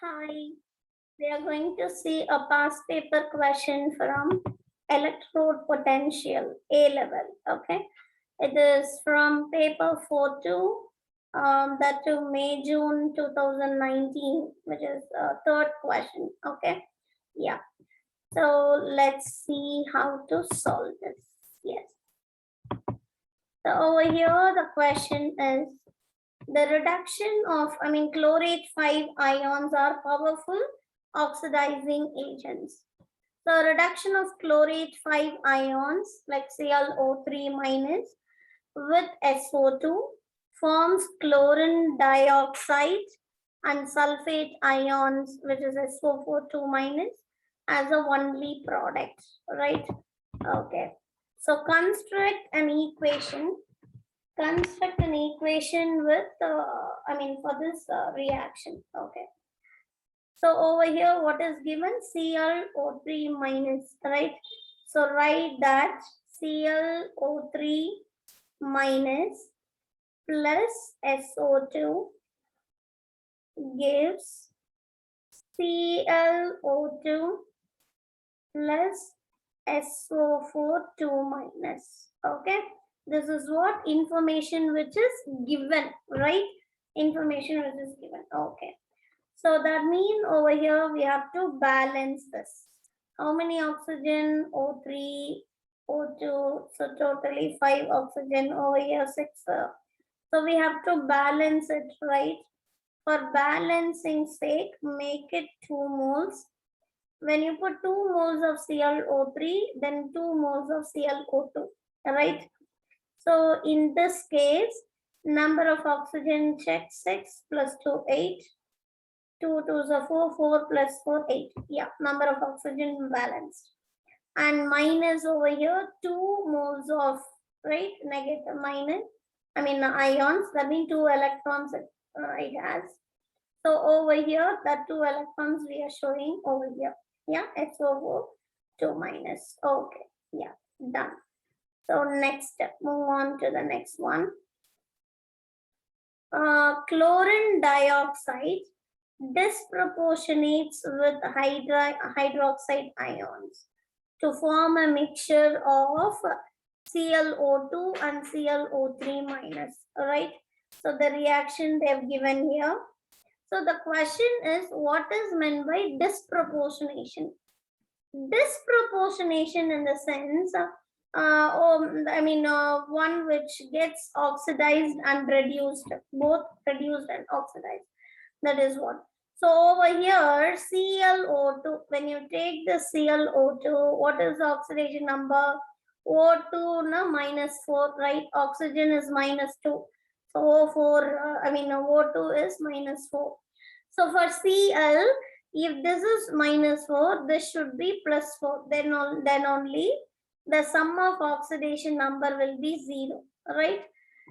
Hi, we are going to see a past paper question from electrode potential A level. Okay, it is from paper 4-2, that to May June 2019, which is third question. Okay, yeah. So let's see how to solve this. Yes. So over here, the question is the reduction of, chlorate 5 ions are powerful oxidizing agents. So reduction of chlorate 5 ions like ClO3 minus with SO2 forms chlorine dioxide and sulfate ions, which is SO4 2 minus, as a only product, right? Okay. So construct an equation with for this reaction. Okay, so over here what is given? ClO3 minus, right? So write that ClO3 minus plus SO2 gives ClO2 plus SO4 2 minus. Okay, this is what information which is given, right? Information which is given. Okay, so that means over here we have to balance this. How many oxygen? O3, O2, so totally 5 oxygen, over here 6. So we have to balance it, right? For balancing sake, make it 2 moles. When you put 2 moles of ClO3, then 2 moles of ClO2, right? So in this case, number of oxygen check 6 plus 2, 8. 2 2s are 4, 4 plus 4, 8. Yeah, number of oxygen balanced. And minus over here, 2 moles of, right, negative minus, ions, that means 2 electrons it has. So over here, that 2 electrons we are showing over here. Yeah, SO4 2 minus. Okay, yeah, done. So next step, move on to the next one. Chlorine dioxide disproportionates with hydroxide ions to form a mixture of ClO2 and ClO3 minus. Right? So the reaction they have given here. So the question is, what is meant by disproportionation? Disproportionation in the sense, one which gets oxidized and reduced, both reduced and oxidized. That is what. So over here, ClO2, when you take the ClO2, what is the oxidation number? O2 na -4, right? Oxygen is -2. So O4, O2 is -4. So for Cl, if this is -4, this should be +4. Then only the sum of oxidation number will be 0, right?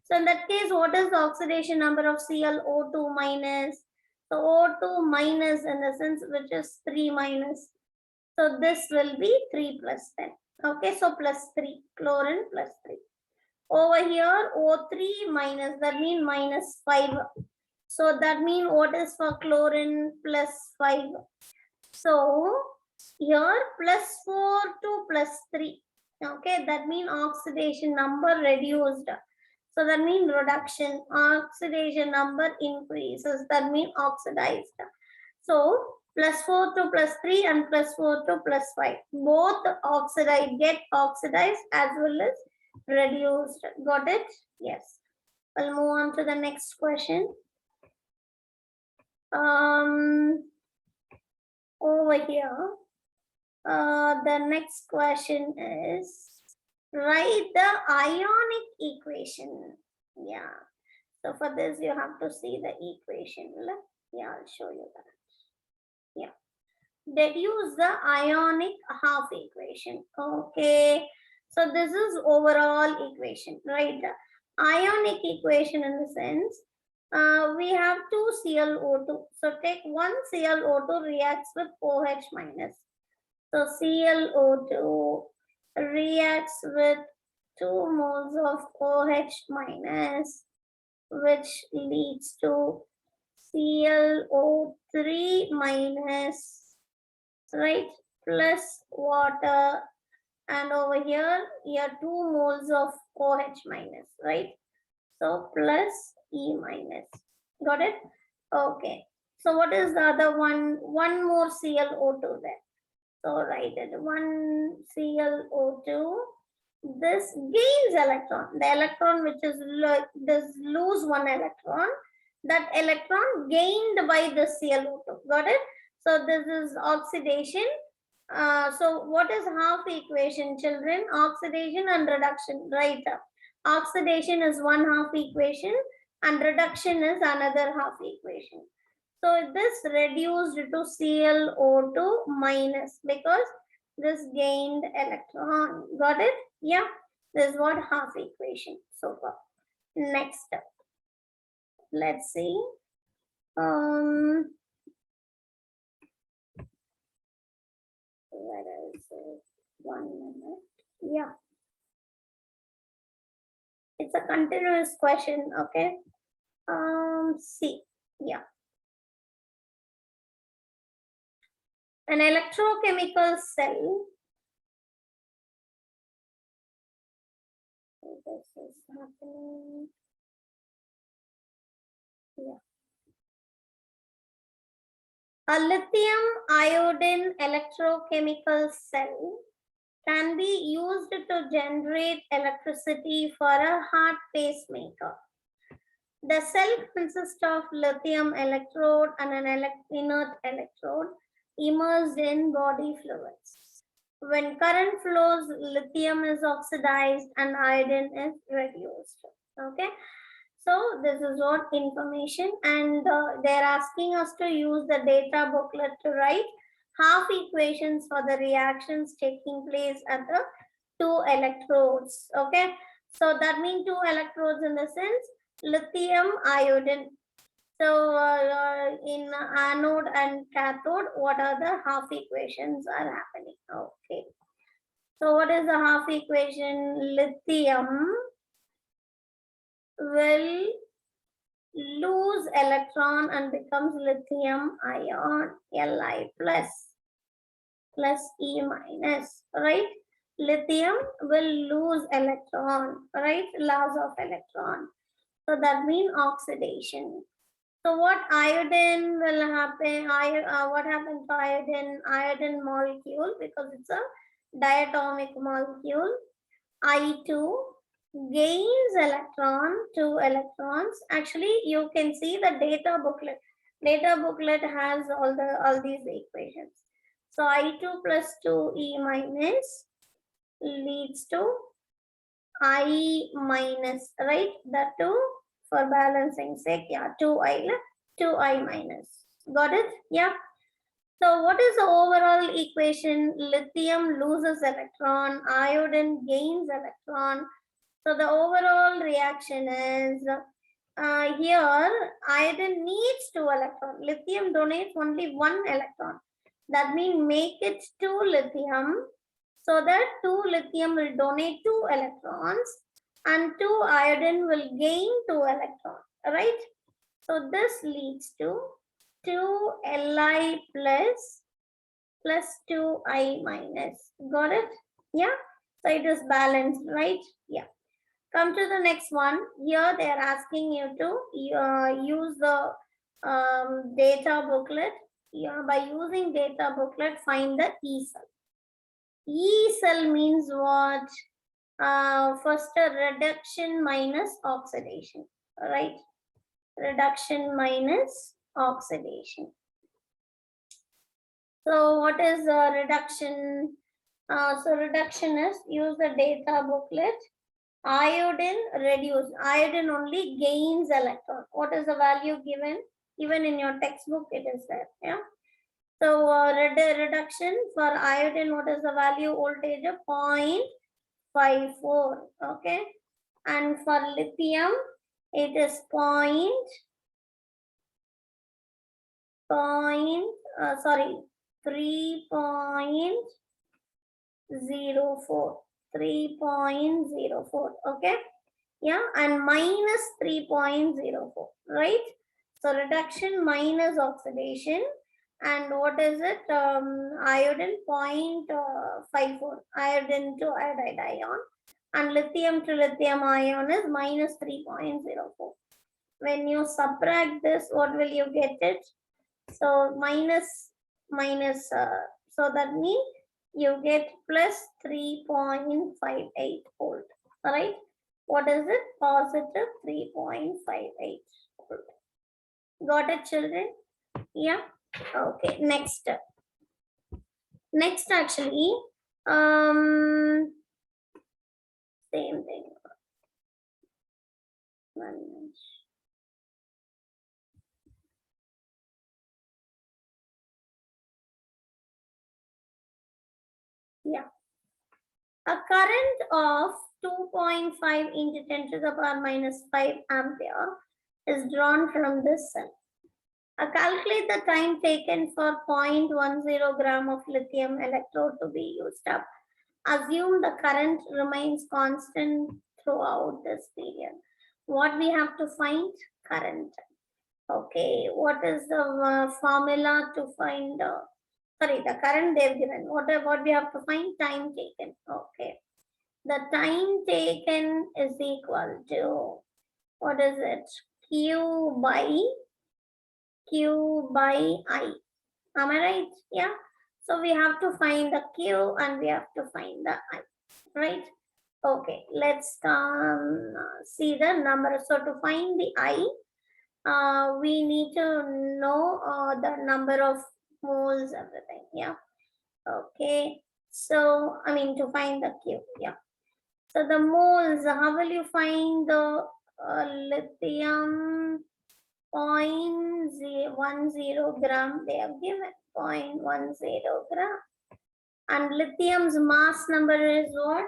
So in that case, what is the oxidation number of ClO2 minus? So O2 minus in the sense which is 3 minus. So this will be 3 plus 10. Okay, so +3, chlorine +3. Over here, O3 minus, that means -5. So that means what is for chlorine? +5. So here +4 to +3. Okay, that means oxidation number reduced. So that means reduction. Oxidation number increases. That means oxidized. So +4 to +3 and +4 to +5. Both get oxidized as well as reduced. Got it? Yes. We'll move on to the next question. Over here, the next question is, write the ionic equation. Yeah. So for this, you have to see the equation. Yeah, I'll show you that. Yeah. Deduce the ionic half equation. Okay. So this is overall equation, right? The ionic equation in the sense, we have 2 ClO2. So take 1 ClO2 reacts with OH minus. So ClO2 reacts with 2 moles of OH minus, which leads to ClO3 3 minus, right, plus water, and over here 2 moles of OH minus, right? So plus E minus. Got it? Okay. So what is the other one? One more ClO2 there. So write it, one ClO2. This gains electron. The electron which is this lose one electron. That electron gained by the ClO2. Got it? So this is oxidation. So what is half equation, children? Oxidation and reduction, right? Oxidation is one half equation and reduction is another half equation. So this reduced to ClO2 minus because this gained electron. Got it? Yeah. This is what half equation. So far. Next step. Let's see. Where is it? 1 minute. Yeah. It's a continuous question. Okay. See. Yeah. An electrochemical cell. This is happening. Yeah. A lithium iodine electrochemical cell can be used to generate electricity for a heart pacemaker. The cell consists of lithium electrode and an inert electrode immersed in body fluids. When current flows, lithium is oxidized and iodine is reduced. Okay. So this is what information, and they're asking us to use the data booklet to write half equations for the reactions taking place at the 2 electrodes. Okay. So that means 2 electrodes in the sense lithium iodine. So in anode and cathode, what are the half equations are happening? Okay. So what is the half equation? Lithium will lose electron and becomes lithium ion, Li plus E minus, right? Lithium will lose electron, right? Loss of electron. So that means oxidation. So what iodine will happen? What happens to iodine? Iodine molecule, because it's a diatomic molecule, I2 gains electron, 2 electrons. Actually, you can see the data booklet. Data booklet has all these equations. So I2 plus 2E minus leads to I minus, right? The 2 for balancing sake, yeah, 2I minus. Got it? Yeah. So what is the overall equation? Lithium loses electron, iodine gains electron. So the overall reaction is here iodine needs 2 electrons. Lithium donates only 1 electron. That means make it 2 lithium. So that 2 lithium will donate 2 electrons and 2 iodine will gain 2 electrons. Right? So this leads to 2 Li plus 2I minus. Got it? Yeah. So it is balanced, right? Yeah. Come to the next one. Here they are asking you to use the data booklet. By using data booklet, find the E cell. E cell means what? First a reduction minus oxidation, right? Reduction minus oxidation. So what is reduction? So reduction is, use the data booklet. Iodine reduced. Iodine only gains electron. What is the value given? Even in your textbook, it is there. Yeah. So reduction for iodine, what is the value? Voltage of 0.54. Okay. And for lithium, it is 3.04. 3.04. Okay. Yeah, and minus 3.04, right? So reduction minus oxidation. And what is it? Iodine 0.54, iodine to iodide ion, and lithium to lithium ion is minus 3.04. When you subtract this, what will you get it? So minus, so that means you get plus 3.58 volt. All right. What is it? Positive 3.58 volt. Got it, children? Yeah. Okay. Next. Next, actually, same thing. Yeah. A current of 2.5 into 10 to the power minus 5 ampere is drawn from this cell. Calculate the time taken for 0.10 gram of lithium electrode to be used up. Assume the current remains constant throughout this period. What we have to find? Current. Okay, what is the formula to find? The current they've given. What we have to find? Time taken. Okay. The time taken is equal to, what is it? Q by I. Am I right? Yeah. So we have to find the Q and we have to find the I. Right? Okay. Let's see the number. So to find the I, we need to know the number of moles, everything. Yeah. Okay. So, I mean, to find the Q. Yeah. So the moles, how will you find the lithium? 0.10 gram, they have given 0.10 gram. And lithium's mass number is what?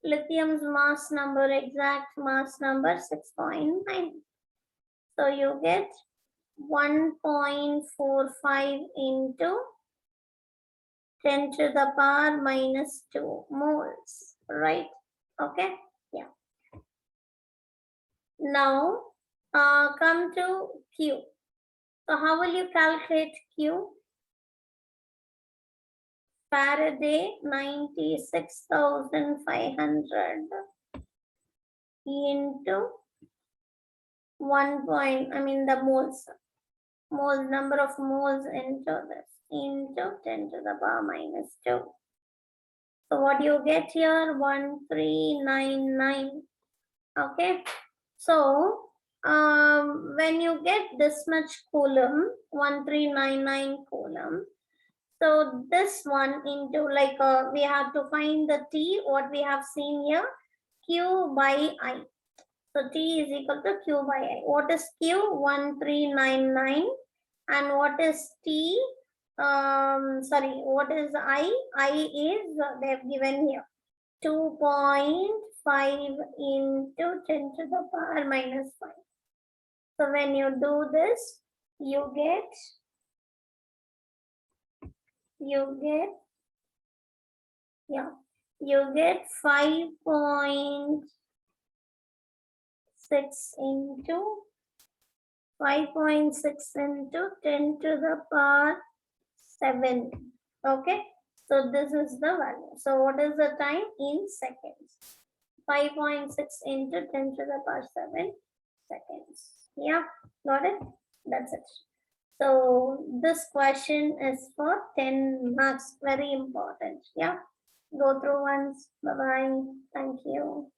Lithium's mass number, exact mass number 6.9. So you get 1.45 into 10 to the power minus 2 moles, right? Okay, yeah. Now, come to Q. So how will you calculate Q? Faraday 96,500 into 1 point, the moles. Moles, number of moles into this, into 10 to the power minus 2. So what do you get here? 1399. Okay. So when you get this much coulomb, 1399 coulomb, so this one into we have to find the T, what we have seen here, Q by I. So T is equal to Q by I. What is Q? 1399. And what is T? What is I? I is, they have given here, 2.5 into 10 to the power minus 5. So when you do this, you get 5.6 into 10 to the power 7. Okay, so this is the value. So what is the time in seconds? 5.6 into 10 to the power 7 seconds. Yeah, got it? That's it. So this question is for 10 marks, very important. Yeah, go through once. Bye-bye. Thank you.